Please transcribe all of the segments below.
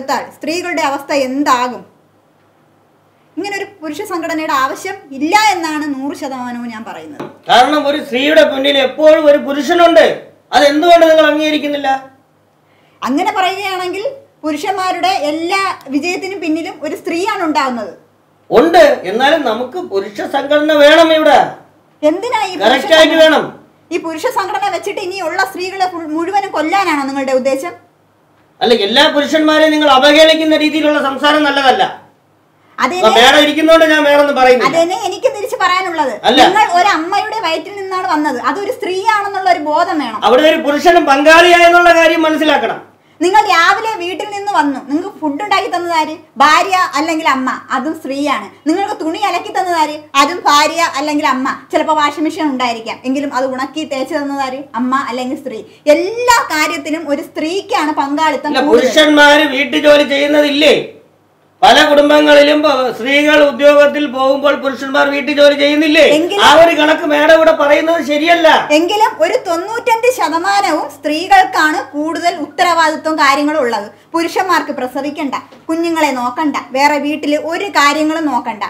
കൊടുത്താൽ സ്ത്രീകളുടെ അവസ്ഥ എന്താകും? ഇങ്ങനെ ഒരു പുരുഷ സംഘടനയുടെ ആവശ്യം ഇല്ല എന്നാണ് 100% ഞാൻ പറയുന്നത്. കാരണം ഒരു സ്ത്രീയുടെ പിന്നിൽ എപ്പോഴും ഒരു പുരുഷനുണ്ട്. അത് എന്തുകൊണ്ട് നിങ്ങൾ അംഗീകരിക്കുന്നില്ല? അങ്ങനെ പറയുകയാണെങ്കിൽ പുരുഷന്മാരുടെ എല്ലാ വിജയത്തിനും പിന്നിലും ഒരു സ്ത്രീയാണ് ഉണ്ടാകുന്നത്. ഉണ്ട്, എന്നാലും നമുക്ക് പുരുഷ സംഘടന വേണം. ഇവിടെ എന്തിനാ ഈ പുരുഷ സംഘടന വെച്ചിട്ട് ഇനിയുള്ള സ്ത്രീകളെ മുഴുവനും കൊല്ലാനാണോ നിങ്ങളുടെ ഉദ്ദേശം? അല്ല, എല്ലാ പുരുഷന്മാരെയും നിങ്ങൾ അവഹേളിക്കുന്ന രീതിയിലുള്ള സംസാരം നല്ലതല്ല. അതന്നെ എനിക്ക് തിരിച്ചു പറയാനുള്ളത്. നിങ്ങൾ ഒരു അമ്മയുടെ വയറ്റിൽ നിന്നാണ് വന്നത്. അതൊരു സ്ത്രീയാണെന്നുള്ള ഒരു ബോധം വേണം. അവിടെ ഒരു പുരുഷനും പങ്കാളിയായെന്നുള്ള കാര്യം മനസ്സിലാക്കണം. നിങ്ങൾ രാവിലെ വീട്ടിൽ നിന്ന് വന്നു, നിങ്ങൾക്ക് ഫുഡ് ഉണ്ടാക്കി തന്നതാര്? ഭാര്യ അല്ലെങ്കിൽ അമ്മ, അതും സ്ത്രീയാണ്. നിങ്ങൾക്ക് തുണി അലക്കി തന്നതാര്? അതും ഭാര്യ അല്ലെങ്കിൽ അമ്മ. ചിലപ്പോൾ വാഷിംഗ് മെഷീൻ ഉണ്ടായിരിക്കാം, എങ്കിലും അത് ഉണക്കി തേച്ച് തന്നതാര്? അമ്മ അല്ലെങ്കിൽ സ്ത്രീ. എല്ലാ കാര്യത്തിനും ഒരു സ്ത്രീക്കാണ് പങ്കാളിത്തം. പുരുഷന്മാര് വീട്ടുജോലി ചെയ്യുന്നതില്ലേ? പല കുടുംബങ്ങളിലും സ്ത്രീകൾ ഉദ്യോഗത്തിൽ പോകുമ്പോൾ പുരുഷന്മാർ വീട്ടുജോലി ചെയ്യുന്നില്ലേ? ആ ഒരു കണക്ക് മേഡം ഇവിടെ പറയുന്നത് ശരിയല്ല. എങ്കിലും ഒരു 95% സ്ത്രീകൾക്കാണ് കൂടുതൽ ഉത്തരവാദിത്വം കാര്യങ്ങളും ഉള്ളത്. പുരുഷന്മാർക്ക് പ്രസവിക്കണ്ട, കുഞ്ഞുങ്ങളെ നോക്കണ്ട, വേറെ വീട്ടിൽ ഒരു കാര്യങ്ങളും നോക്കണ്ട.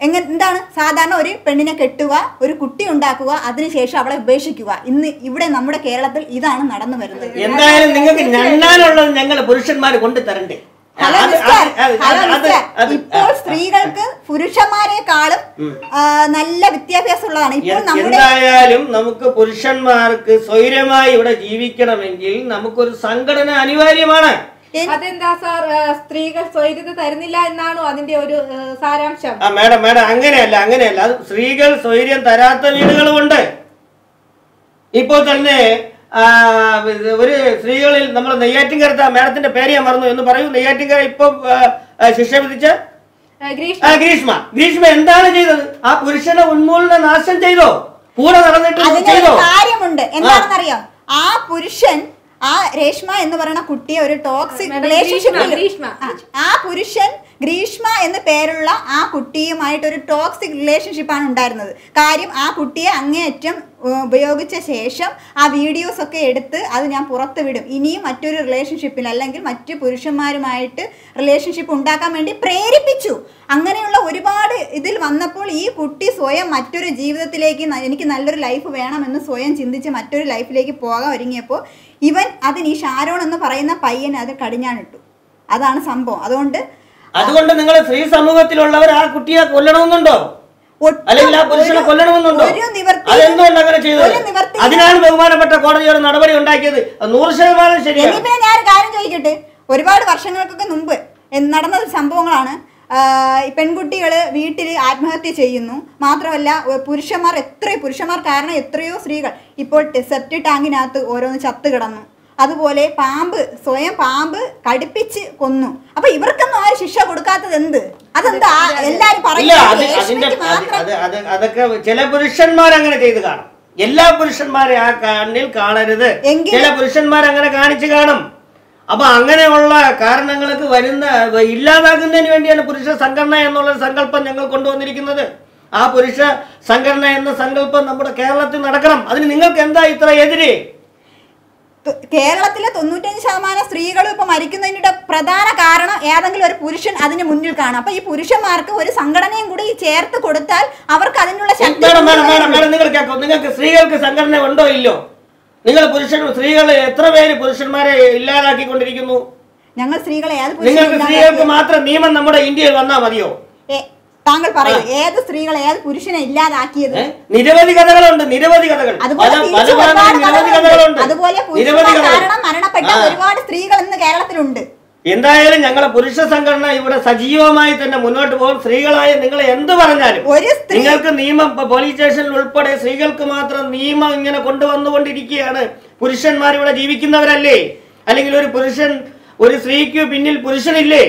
എന്താണ് സാധാരണ ഒരു പെണ്ണിനെ കെട്ടുക, ഒരു കുട്ടി ഉണ്ടാക്കുക, അതിനുശേഷം അവളെ ഉപേക്ഷിക്കുക. ഇന്ന് ഇവിടെ നമ്മുടെ കേരളത്തിൽ ഇതാണ് നടന്നു വരുന്നത്. എന്തായാലും നിങ്ങൾക്ക് ഞണ്ണാനുള്ളത് ഞങ്ങൾ പുരുഷന്മാർ കൊണ്ടുതരണ്ടേ? ഇപ്പോൾ സ്ത്രീകൾക്ക് പുരുഷന്മാരെക്കാളും നല്ല വിദ്യാഭ്യാസം ഉള്ളതാണ്. എന്തായാലും നമുക്ക് പുരുഷന്മാർക്ക് സ്വൈര്യമായി ഇവിടെ ജീവിക്കണമെങ്കിൽ നമുക്കൊരു സംഘടന അനിവാര്യമാണ്. അതെന്താ സാർ, സ്ത്രീകൾ സ്വൈര്യത തരുന്നില്ല എന്നാണോ അതിന്റെ ഒരു സാരാംശം? മേഡം അങ്ങനെയല്ല. അത് സ്ത്രീകൾ സ്വൈര്യം തരാത്ത വീടുകളുമുണ്ട്. ഇപ്പോൾ തന്നെ ഒരു സ്ത്രീകളിൽ നമ്മൾ നെയ്യാറ്റിൻകര, മേഡത്തിന്റെ പേര് ഞാൻ മറന്നു എന്ന് പറയൂ. നെയ്യാറ്റിൻകര ഇപ്പൊ ശിക്ഷ വിധിച്ച ഗ്രീഷ്മ എന്താണ് ചെയ്തത്? ആ പുരുഷനെ ഉന്മൂലന നാശം ചെയ്തോ? കൂടെ നടന്നിട്ട് ചെയ്തോ? കാര്യമുണ്ട്. എന്താണെന്നറിയോ? ആ പുരുഷൻ, ആ രേഷ്മ എന്ന് പറയുന്ന കുട്ടിയെ ഒരു ടോക്സിക് റിലേഷൻഷിപ്പിൽ, ആ പുരുഷൻ ഗ്രീഷ്മ എന്ന് പേരുള്ള ആ കുട്ടിയുമായിട്ടൊരു ടോക്സിക് റിലേഷൻഷിപ്പാണ് ഉണ്ടായിരുന്നത്. കാര്യം ആ കുട്ടിയെ അങ്ങേയറ്റം ഉപയോഗിച്ച ശേഷം ആ വീഡിയോസ് ഒക്കെ എടുത്ത് അത് ഞാൻ പുറത്ത് വിടും. ഇനിയും മറ്റൊരു റിലേഷൻഷിപ്പിൽ അല്ലെങ്കിൽ മറ്റു പുരുഷന്മാരുമായിട്ട് റിലേഷൻഷിപ്പ് ഉണ്ടാക്കാൻ വേണ്ടി പ്രേരിപ്പിച്ചു. അങ്ങനെയുള്ള ഒരുപാട് ഇതിൽ വന്നപ്പോൾ ഈ കുട്ടി സ്വയം മറ്റൊരു ജീവിതത്തിലേക്ക്, എനിക്ക് നല്ലൊരു ലൈഫ് വേണമെന്ന് സ്വയം ചിന്തിച്ച് മറ്റൊരു ലൈഫിലേക്ക് പോകാൻ ഒരുങ്ങിയപ്പോൾ ഇവൻ അതിന് ഈ ഷാരോൺ എന്ന് പറയുന്ന പയ്യൻ അത് കടിഞ്ഞാണിട്ടു. അതാണ് സംഭവം. അതുകൊണ്ട് നിങ്ങൾ സ്ത്രീ സമൂഹത്തിലുള്ളവർ ആ കുട്ടിയെ കൊല്ലണമെന്നുണ്ടോ? അല്ലെങ്കിൽ ആ പുരുഷനെ കൊല്ലണമെന്നുണ്ടോ? അതെന്തുകൊണ്ട് അങ്ങനെ ചെയ്തത്? അതിനാണ് ബഹുമാനപ്പെട്ട കോടതി ഒരു നടപടി ഉണ്ടാക്കിയത്. 100% ശരിയാണ്. ഞാൻ കാര്യം ചോദിക്കട്ടെ, ഒരുപാട് വർഷങ്ങൾക്കൊക്കെ മുമ്പ് നടന്ന സംഭവങ്ങളാണ്. പെൺകുട്ടികൾ വീട്ടിൽ ആത്മഹത്യ ചെയ്യുന്നു. മാത്രമല്ല പുരുഷന്മാർ കാരണം എത്രയോ സ്ത്രീകൾ ഇപ്പോൾ സെപ്റ്റി ടാങ്കിനകത്ത് ഓരോന്ന് ചത്ത് കിടന്നു. അതുപോലെ സ്വയം പാമ്പ് കടിപ്പിച്ച് കൊന്നു. അപ്പൊ ഇവർക്കൊന്നും ആ ശിക്ഷ കൊടുക്കാത്തത് എന്ത്? അതെന്താ എല്ലാരും അതൊക്കെ ചില പുരുഷന്മാർ അങ്ങനെ ചെയ്ത് കാണും. എല്ലാ പുരുഷന്മാരെ ആ കണ്ണിൽ കാണരുത്. ചില പുരുഷന്മാർ അങ്ങനെ കാണിച്ചു കാണും. അപ്പൊ അങ്ങനെയുള്ള കാരണങ്ങൾക്ക് ഇല്ലാതാക്കുന്നതിന് വേണ്ടിയാണ് പുരുഷ സംഘടന എന്നുള്ള സങ്കല്പം ഞങ്ങൾ കൊണ്ടുവന്നിരിക്കുന്നത്. ആ പുരുഷ സംഘടന എന്ന സങ്കല്പം നമ്മുടെ കേരളത്തിൽ നടക്കണം. അതിന് നിങ്ങൾക്ക് എന്താ ഇത്ര എതിരെ? കേരളത്തിലെ 95% സ്ത്രീകളും ഇപ്പൊ മരിക്കുന്നതിന്റെ പ്രധാന കാരണം ഏതെങ്കിലും ഒരു പുരുഷൻ അതിന് മുന്നിൽ കാണും. അപ്പൊ ഈ പുരുഷന്മാർക്ക് ഒരു സംഘടനയും കൂടി ചേർത്ത് കൊടുത്താൽ അവർക്ക് അതിനുള്ള ശക്തി. നിങ്ങൾക്ക് സ്ത്രീകൾക്ക് സംഘടന ഉണ്ടോ ഇല്ലോ? നിങ്ങൾ സ്ത്രീകൾ എത്ര പേര് പുരുഷന്മാരെ ഇല്ലാതാക്കിക്കൊണ്ടിരിക്കുന്നു? ഞങ്ങൾ സ്ത്രീകളെ നിങ്ങൾക്ക് സ്ത്രീകൾക്ക് മാത്രം നിയമം നമ്മുടെ ഇന്ത്യയിൽ വന്നാൽ മതിയോ? താങ്കൾ പറയൂ, ഏത് സ്ത്രീകളെ ഏത് പുരുഷനെ ഇല്ലാതാക്കിയത്? നിരവധി കഥകളുണ്ട്, നിരവധി കഥകൾ. അതുപോലെ കാരണം മരണപ്പെട്ട ഒരുപാട് സ്ത്രീകൾ ഇന്ന് കേരളത്തിലുണ്ട്. എന്തായാലും ഞങ്ങളെ പുരുഷ സംഘടന ഇവിടെ സജീവമായി തന്നെ മുന്നോട്ട് പോകും. സ്ത്രീകളായ നിങ്ങൾ എന്ത് പറഞ്ഞാലും നിങ്ങൾക്ക് നിയമം, പോലീസ് സ്റ്റേഷനിൽ ഉൾപ്പെടെ സ്ത്രീകൾക്ക് മാത്രം നിയമം ഇങ്ങനെ കൊണ്ടുവന്നുകൊണ്ടിരിക്കുകയാണ്. പുരുഷന്മാർ ഇവിടെ ജീവിക്കുന്നവരല്ലേ? അല്ലെങ്കിൽ ഒരു സ്ത്രീക്ക് പിന്നിൽ പുരുഷനില്ലേ?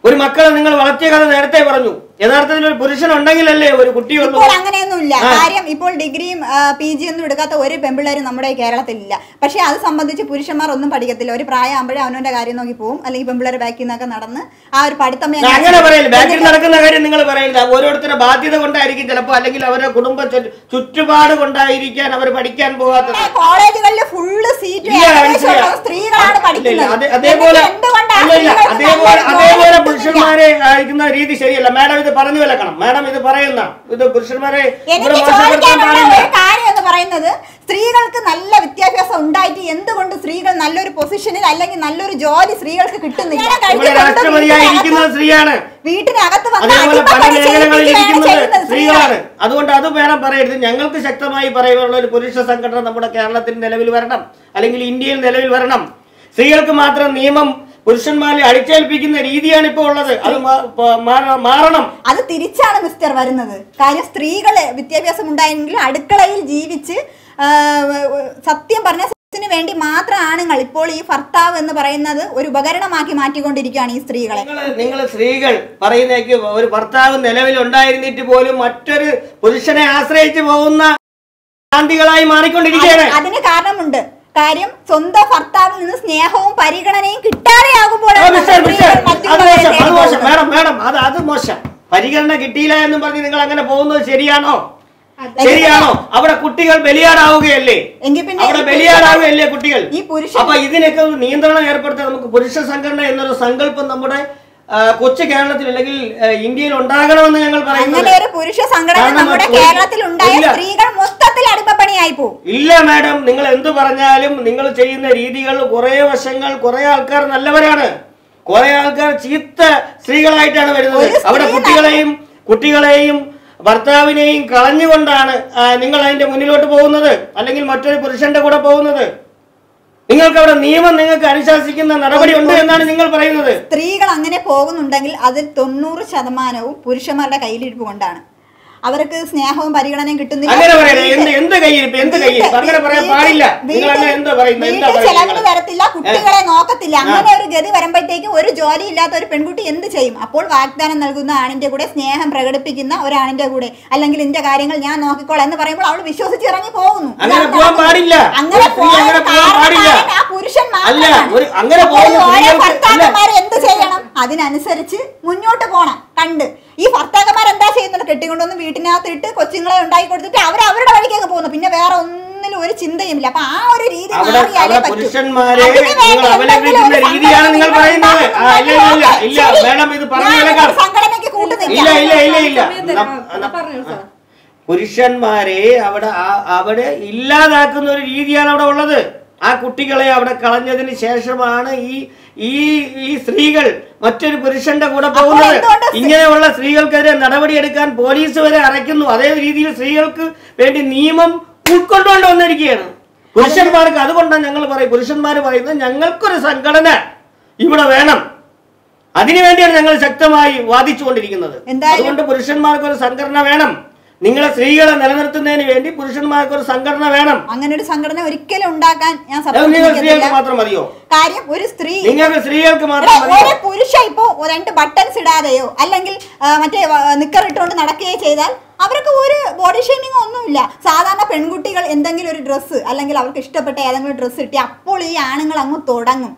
ഒരു മക്കളെ നിങ്ങൾ വളർത്തിയ കഥ നേരത്തെ പറഞ്ഞു. യഥാർത്ഥത്തിൽ ഒരു പുരുഷൻ ഉണ്ടെങ്കിലല്ലേ ഒരു കുട്ടിയുള്ളൂ. ഇപ്പോൾ അങ്ങനെയൊന്നുമില്ല. കാര്യം ഇപ്പോൾ ഡിഗ്രിയും PG ഒന്നും എടുക്കാത്ത ഒരു പെമ്പിള്ളേരും നമ്മുടെ കേരളത്തിലില്ല. പക്ഷെ അത് സംബന്ധിച്ച് പുരുഷന്മാർ ഒന്നും പഠിക്കത്തില്ല. ഒരു പ്രായമാകുമ്പോഴേ അവനവന്റെ കാര്യം നോക്കി പോകും, അല്ലെങ്കിൽ പെമ്പിള്ളേർ ബാക്കിൽ നിന്നൊക്കെ നടന്ന് ആ ഒരു പഠിത്തം അങ്ങനെ പറയില്ല. ബാക്കിൽ നടക്കുന്ന കാര്യം നിങ്ങൾ പറയില്ല. ഓരോരുത്തരുടെ ബാധ്യത കൊണ്ടായിരിക്കും ചിലപ്പോൾ, അല്ലെങ്കിൽ അവരുടെ കുടുംബ ചുറ്റുപാട് കൊണ്ടായിരിക്കാൻ അവർ പഠിക്കാൻ പോകാത്തത്. കോളേജുകളിൽ ഫുള്ള് സീറ്റ് സ്ത്രീകളാണ് പഠിക്കുന്നത്. അതേപോലെ പുരുഷന്മാരെ അയക്കുന്ന രീതി ശരിയല്ല. മാഡം ഇത് പറഞ്ഞു വിലക്കണം. മാഡം ഇത് പറയുന്ന ഇത് പുരുഷന്മാരെ കാര്യം എന്ന് പറയുന്നത്, സ്ത്രീകൾക്ക് നല്ല വിദ്യാഭ്യാസം ഉണ്ടായിട്ട് എന്തുകൊണ്ട് സ്ത്രീകൾ നല്ലൊരു പൊസിഷനിൽ അല്ലെങ്കിൽ നല്ലൊരു ജോലി സ്ത്രീകൾക്ക് കിട്ടുന്നില്ല? രാഷ്ട്രപതിയായിരിക്കുന്നത് സ്ത്രീയാണ്, വീട്ടിനകത്ത് അതേപോലെ പല മേഖലകളിൽ ഇരിക്കുന്നത് സ്ത്രീകളാണ്. അതുകൊണ്ട് അത് വേണം പറയരുത്. ഞങ്ങൾക്ക് ശക്തമായി പറയാനുള്ള ഒരു പുരുഷ സംഘടന നമ്മുടെ കേരളത്തിൽ നിലവിൽ വരണം, അല്ലെങ്കിൽ ഇന്ത്യയിൽ നിലവിൽ വരണം. സ്ത്രീകൾക്ക് മാത്രം നിയമം പുരുഷന്മാരെ അടിച്ചേൽപ്പിക്കുന്ന രീതിയാണ് ഇപ്പോൾ ഉള്ളത്. അത് മാറണം. അത് തിരിച്ചാണ് മിസ്റ്റർ വരുന്നത്. കാര്യം സ്ത്രീകളെ വിദ്യാഭ്യാസം ഉണ്ടായെങ്കിലും അടുക്കളയിൽ ജീവിച്ച് സത്യം പറഞ്ഞ ന് വേണ്ടി മാത്രം ആണുങ്ങൾ ഇപ്പോൾ ഈ ഭർത്താവ് എന്ന് പറയുന്നത് ഒരു ഉപകരണമാക്കി മാറ്റിക്കൊണ്ടിരിക്കുകയാണ് ഈ സ്ത്രീകളെ. നിങ്ങൾ സ്ത്രീകൾ പറയുന്നേക്ക് ഒരു ഭർത്താവ് നിലവിൽ ഉണ്ടായിരുന്നിട്ട് പോലും മറ്റൊരു പുരുഷനെ ആശ്രയിച്ചു പോകുന്ന ശാന്തികളായി മാറിക്കൊണ്ടിരിക്കുകയാണ്. അതിന് കാരണമുണ്ട്. കാര്യം സ്വന്തം ഭർത്താവിൽ നിന്ന് സ്നേഹവും പരിഗണനയും കിട്ടാതെയാകുമ്പോൾ അത് മോശം. പരിഗണന കിട്ടിയില്ല എന്നും പറഞ്ഞ് നിങ്ങൾ അങ്ങനെ പോകുന്നത് ശരിയാണോ? ശരിയാണോ? അവിടെ കുട്ടികൾ ബലിയാടാവുകയല്ലേ? അവിടെ ബലിയാടാവുകയല്ലേ കുട്ടികൾ? അപ്പൊ ഇതിനൊക്കെ നിയന്ത്രണം ഏർപ്പെടുത്താൻ നമുക്ക് പുരുഷ സംഘടന എന്നൊരു സങ്കല്പം നമ്മുടെ കൊച്ചു കേരളത്തിൽ അല്ലെങ്കിൽ ഇന്ത്യയിൽ ഉണ്ടാകണമെന്ന് ഞങ്ങൾ പറയുന്നത്. പുരുഷ സംഘടന നമ്മുടെ കേരളത്തിൽ ഉണ്ടായ സ്ത്രീകൾ മൊത്തത്തിൽ അടിമപ്പണിയായി പോകും. ഇല്ല മാഡം, നിങ്ങൾ എന്ത് പറഞ്ഞാലും നിങ്ങൾ ചെയ്യുന്ന രീതികൾ കുറെ വശങ്ങൾ, കുറെ ആൾക്കാർ നല്ലവരാണ്, കുറെ ആൾക്കാർ ചീത്ത സ്ത്രീകളായിട്ടാണ് വരുന്നത്. അവിടെ കുട്ടികളെയും ഭർത്താവിനെയും കളഞ്ഞുകൊണ്ടാണ് നിങ്ങൾ അതിന്റെ മുന്നിലോട്ട് പോകുന്നത്, അല്ലെങ്കിൽ മറ്റൊരു പുരുഷന്റെ കൂടെ പോകുന്നത്. നിങ്ങൾക്ക് അവിടെ നിയമം നിങ്ങൾക്ക് അനുശാസിക്കുന്ന നടപടി ഉണ്ട് എന്നാണ് നിങ്ങൾ പറയുന്നത്. സ്ത്രീകൾ അങ്ങനെ പോകുന്നുണ്ടെങ്കിൽ അതിൽ 90% പുരുഷന്മാരുടെ കയ്യിലിരിപ്പ് കൊണ്ടാണ്. അവർക്ക് സ്നേഹവും പരിഗണനയും കിട്ടുന്നില്ല. ചെലവിന് തരത്തില്ല, കുട്ടികളെ നോക്കത്തില്ല. അങ്ങനെ ഒരു ഗതി വരുമ്പോഴത്തേക്ക് ഒരു ജോലി ഇല്ലാത്ത ഒരു പെൺകുട്ടി എന്ത് ചെയ്യും? അപ്പോൾ വാഗ്ദാനം നൽകുന്ന ആണിന്റെ കൂടെ, സ്നേഹം പ്രകടിപ്പിക്കുന്ന ഒരാണിന്റെ കൂടെ, അല്ലെങ്കിൽ എന്റെ കാര്യങ്ങൾ ഞാൻ നോക്കിക്കോളാം എന്ന് പറയുമ്പോൾ അവൾ വിശ്വസിച്ച് ഇറങ്ങി പോകുന്നു. അങ്ങനെ ഭർത്താക്കന്മാരെ എന്ത് ചെയ്യണം? അതിനനുസരിച്ച് മുന്നോട്ട് പോണം. കണ്ട് ഈ ഭർത്താക്കന്മാർ എന്താ ചെയ്യുന്നത്? കെട്ടിക്കൊണ്ടൊന്ന് വീട്ടിനകത്ത് ഇട്ട് കൊച്ചുങ്ങളെ ഉണ്ടാക്കി കൊടുത്തിട്ട് അവരുടെ വഴിക്കൊക്കെ പോകുന്നു. പിന്നെ വേറെ ഒന്നിനും ഒരു ചിന്തയുമില്ല. അപ്പൊ ആ ഒരു രീതി മാറിയാലേ പറ്റൂ. സംഘടനയ്ക്ക് കൂട്ടുന്നില്ല. പുരുഷന്മാരെ അവിടെ ഇല്ലാതാക്കുന്ന ഒരു രീതിയാണ് അവിടെ ഉള്ളത്. ആ കുട്ടികളെ അവിടെ കളഞ്ഞതിന് ശേഷമാണ് ഈ സ്ത്രീകൾ മറ്റൊരു പുരുഷന്റെ കൂടെ പോകുന്നത്. ഇങ്ങനെയുള്ള സ്ത്രീകൾക്കെതിരെ നടപടിയെടുക്കാൻ പോലീസ് വരെ അറയ്ക്കുന്നു. അതേ രീതിയിൽ സ്ത്രീകൾക്ക് വേണ്ടി നിയമം ഉൾക്കൊണ്ടുകൊണ്ട് വന്നിരിക്കുകയാണ് പുരുഷന്മാർക്ക്. അതുകൊണ്ടാണ് ഞങ്ങൾ പുരുഷന്മാർ പറയുന്നത് ഞങ്ങൾക്കൊരു സംഘടന ഇവിടെ വേണം. അതിനുവേണ്ടിയാണ് ഞങ്ങൾ ശക്തമായി വാദിച്ചുകൊണ്ടിരിക്കുന്നത്. അതുകൊണ്ട് പുരുഷന്മാർക്കൊരു സംഘടന വേണം. നിങ്ങളെ സ്ത്രീകളെ നിലനിർത്തുന്നതിന് വേണ്ടി പുരുഷന്മാർക്ക് ഒരു സംഘടന വേണം. അങ്ങനെ ഒരു സംഘടന ഒരിക്കലും ഉണ്ടാക്കാൻ ഞാൻ സ്ത്രീകൾക്ക് മാത്രം മതിയോ? കാര്യം ഒരു സ്ത്രീ, നിങ്ങൾക്ക് സ്ത്രീകൾക്ക് മാത്രം ഒരു പുരുഷ ഇപ്പോ 2 ബട്ടൺസ് ഇടാതെയോ അല്ലെങ്കിൽ മറ്റേ നിക്കർ ഇട്ടുകൊണ്ട് നടക്കുകയോ ചെയ്താൽ അവർക്ക് ഒരു ബോഡി ഷേമിംഗ് ഒന്നുമില്ല. സാധാരണ പെൺകുട്ടികൾ എന്തെങ്കിലും ഒരു ഡ്രസ്സ് അല്ലെങ്കിൽ അവർക്ക് ഇഷ്ടപ്പെട്ട ഏതെങ്കിലും ഡ്രസ്സ് കിട്ടി അപ്പോൾ ഈ ആണുങ്ങൾ അങ്ങ് തുടങ്ങും.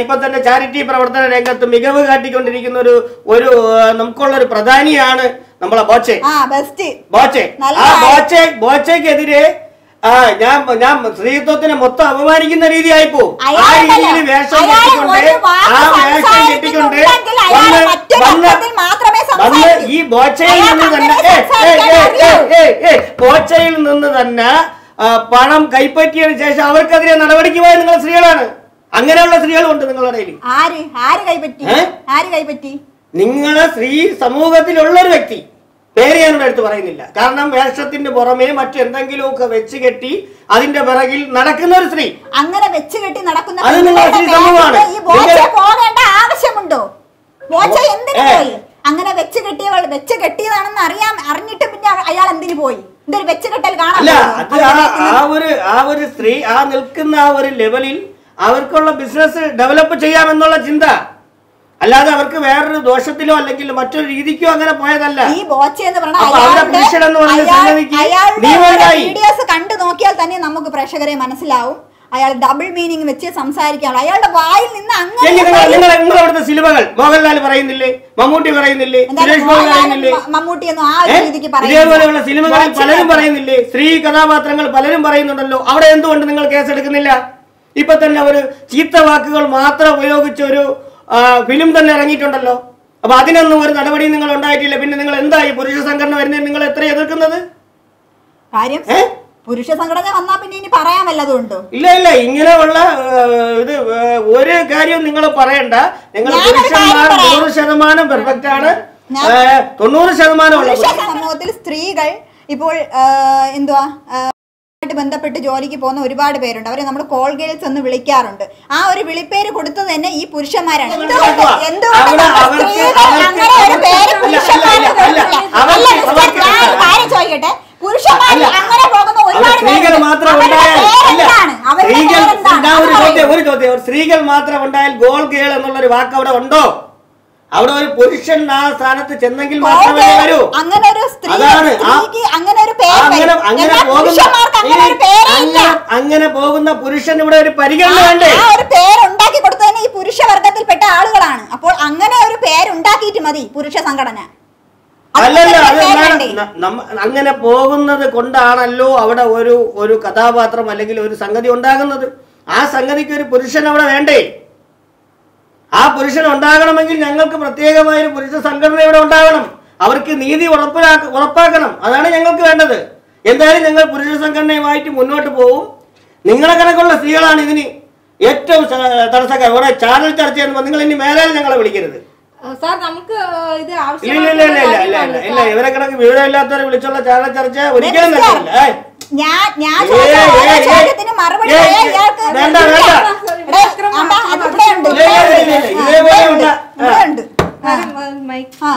ഇപ്പൊ തന്നെ ചാരിറ്റി പ്രവർത്തന രംഗത്ത് മികവ് കാട്ടിക്കൊണ്ടിരിക്കുന്ന ഒരു നമുക്കുള്ളൊരു പ്രധാനിയാണ് നമ്മളെ ബോച്ചെ. ബോച്ചയ്ക്കെതിരെ ഞാൻ സ്ത്രീത്വത്തിനെ മൊത്തം അപമാനിക്കുന്ന രീതിയായിപ്പോ. ആ രീതിയിൽ വേഷം കെട്ടിക്കൊണ്ട് ഈ ബോച്ചയിൽ നിന്ന് തന്നെ പണം കൈപ്പറ്റിയതിനു ശേഷം അവർക്കെതിരെ നടപടിക്ക് പോയ നിങ്ങൾ സ്ത്രീകളാണ്. അങ്ങനെയുള്ള സ്ത്രീകളുണ്ട് നിങ്ങളുടെ ഇടയിൽ. നിങ്ങളെ സ്ത്രീ സമൂഹത്തിലുള്ള ഒരു വ്യക്തി, പേര് ഞാനിവിടെ എടുത്ത് പറയുന്നില്ല. കാരണം വേഷത്തിന്റെ പുറമേ മറ്റെന്തെങ്കിലുമൊക്കെ വെച്ച് കെട്ടി അതിന്റെ പിറകിൽ നടക്കുന്ന ഒരു സ്ത്രീ, അങ്ങനെ വെച്ച് കെട്ടി നടക്കുന്ന അത് നിങ്ങളുടെ സ്ത്രീ സമൂഹമാണ്. ആവശ്യമുണ്ടോ? അങ്ങനെ വെച്ച് കെട്ടിയതാണെന്ന് അറിഞ്ഞിട്ട് പിന്നെ അയാൾ എന്തിനു പോയി? അല്ല, അത് ആ ഒരു സ്ത്രീ ആ നിൽക്കുന്ന ആ ഒരു ലെവലിൽ അവർക്കുള്ള ബിസിനസ് ഡെവലപ്പ് ചെയ്യാമെന്നുള്ള ചിന്ത, അല്ലാതെ അവർക്ക് വേറൊരു ദോഷത്തിലോ അല്ലെങ്കിൽ മറ്റൊരു രീതിക്കോ അങ്ങനെ പോയതല്ല. ഈ ബോച്ച എന്ന് വീഡിയോസ് കണ്ടു നോക്കിയാൽ തന്നെ നമുക്ക് പ്രേക്ഷകരെ മനസ്സിലാവും. അയാൾ ഡബിൾ മീനിങ് വെച്ച് സംസാരിക്കുകയാണ്. അയാളുടെ വായിൽ നിന്ന് നിങ്ങളവിടുത്തെ സിനിമകൾ മോഹൻലാൽ പറയുന്നില്ലേ, മമ്മൂട്ടി പറയുന്നില്ലേ, സുരേഷ് ഗോപി പറയുന്നില്ലേ, മമ്മൂട്ടിയൊന്നും ആ രീതിക്ക് ഇതേപോലെയുള്ള സിനിമകളിൽ പലരും പറയുന്നില്ലേ, സ്ത്രീ കഥാപാത്രങ്ങൾ പലരും പറയുന്നുണ്ടല്ലോ. അവിടെ എന്തുകൊണ്ട് നിങ്ങൾ കേസെടുക്കുന്നില്ല? ഇപ്പൊ തന്നെ ഒരു ചീത്ത വാക്കുകൾ മാത്രം ഉപയോഗിച്ച ഒരു ഫിലിം തന്നെ ഇറങ്ങിയിട്ടുണ്ടല്ലോ. അപ്പൊ അതിനൊന്നും ഒരു നടപടിയും നിങ്ങൾ ഉണ്ടായിട്ടില്ല. പിന്നെ നിങ്ങൾ എന്താ ഈ പുരുഷ സംഘടന വരുന്നതിന് നിങ്ങൾ എത്ര എതിർക്കുന്നത്? കാര്യം പുരുഷ സംഘടന വന്നാ പിന്നെ ഇനി പറയാൻ വല്ലതുണ്ടോ? ഇല്ല ഇല്ല, ഇങ്ങനെയുള്ള ഇത് ഒരു കാര്യം നിങ്ങൾ പറയണ്ട. നിങ്ങൾ പുരുഷന്മാർ 100% പെർഫെക്റ്റ് ആണ്, 90% സമൂഹത്തിൽ സ്ത്രീകൾ ഇപ്പോൾ എന്തുവാ ബന്ധപ്പെട്ട് ജോലിക്ക് പോകുന്ന ഒരുപാട് പേരുണ്ട്. അവരെ നമ്മൾ കോൾ ഗേൾസ് എന്ന് വിളിക്കാറുണ്ട്. ആ ഒരു വിളിപ്പേര് കൊടുത്തത് തന്നെ ഈ പുരുഷന്മാരാണ്. ചോദിക്കട്ടെ, പുരുഷന്മാർ അങ്ങനെ പോകുന്ന ഒരുപാട് സ്ത്രീകൾ മാത്രം ഉണ്ടായാൽ ഗോൾ ഗേൾ എന്നുള്ളൊരു വാക്ക് അവിടെ ഉണ്ടോ? അവിടെ ഒരു പുരുഷൻ ആ സ്ഥാനത്ത് ചെന്നെങ്കിൽ മാത്രമേ വരൂ. അങ്ങനെ പോകുന്ന പുരുഷൻ ഇവിടെ ഒരു പരിഗണന വേണ്ടേ? ആ ഒരു പേരുണ്ടാക്കി കൊടുത്തതിന് ഈ പുരുഷ വർഗത്തിൽപ്പെട്ട ആളുകളാണ്. അപ്പോൾ അങ്ങനെ ഒരു പേരുണ്ടാക്കിയിട്ട് മതി പുരുഷ സംഘടന. അല്ലല്ല, അത് അങ്ങനെ പോകുന്നത് കൊണ്ടാണല്ലോ അവിടെ ഒരു കഥാപാത്രം അല്ലെങ്കിൽ ഒരു സംഗതി ഉണ്ടാകുന്നത്. ആ സംഗതിക്ക് ഒരു പുരുഷൻ അവിടെ വേണ്ടേ? ആ പുരുഷൻ ഉണ്ടാകണമെങ്കിൽ ഞങ്ങൾക്ക് പ്രത്യേകമായ ഒരു പുരുഷ സംഘടന ഇവിടെ ഉണ്ടാകണം. അവർക്ക് നീതി ഉറപ്പാക്കണം. അതാണ് ഞങ്ങൾക്ക് വേണ്ടത്. എന്തായാലും ഞങ്ങൾ പുരുഷ സംഘടനയുമായിട്ട് മുന്നോട്ട് പോകും. നിങ്ങളെ കണക്കുള്ള സ്ത്രീകളാണ് ഇതിന് ഏറ്റവും തടസ്സക്കാർ. ഇവിടെ ചാനൽ ചർച്ച ചെയ്യുമ്പോൾ നിങ്ങൾ ഇനി മേലാൽ ഞങ്ങളെ വിളിക്കരുത്. ഇല്ല, ഇവരെ കണക്ക് വിവരമില്ലാത്തവരെ വിളിച്ചുള്ള ചാനൽ ചർച്ച ഒരിക്കലും നടക്കില്ല.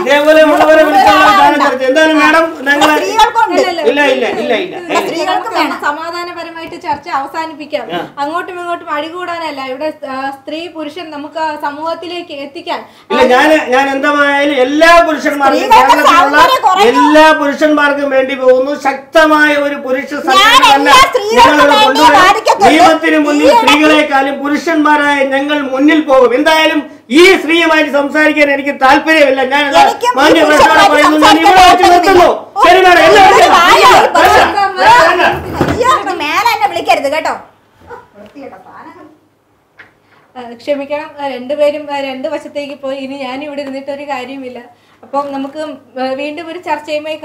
ഇതേപോലെ ഉള്ളവരെ എന്തായാലും മാഡം സമാധാനപരമായിട്ട് ചർച്ച അവസാനിപ്പിക്കാം. അങ്ങോട്ടും ഇങ്ങോട്ടും അടികൂടാനല്ല, ഇവിടെ സ്ത്രീ പുരുഷൻ നമുക്ക് സമൂഹത്തിലേക്ക് എത്തിക്കാൻ. ഇല്ല, ഞാൻ എന്തായാലും എല്ലാ പുരുഷന്മാർക്കും വേണ്ടി പോകുന്നു. ശക്തമായ ഒരു പുരുഷ സംഘടന നിയമത്തിന് മുന്നിൽ സ്ത്രീകളെക്കാളും പുരുഷന്മാരായ ഞങ്ങൾ മുന്നിൽ പോകും. എന്തായാലും ഈ സ്ത്രീയുമായിട്ട് സംസാരിക്കാൻ എനിക്ക് താല്പര്യമില്ല. ഞാൻ വിളിക്കരുത് കേട്ടോ. ക്ഷമിക്കണം, രണ്ടുപേരും രണ്ട് വശത്തേക്ക് പോയി. ഇനി ഞാനിവിടെ ഇരുന്നിട്ട് ഒരു കാര്യമില്ല. അപ്പം നമുക്ക് വീണ്ടും ഒരു ചർച്ചയുമായി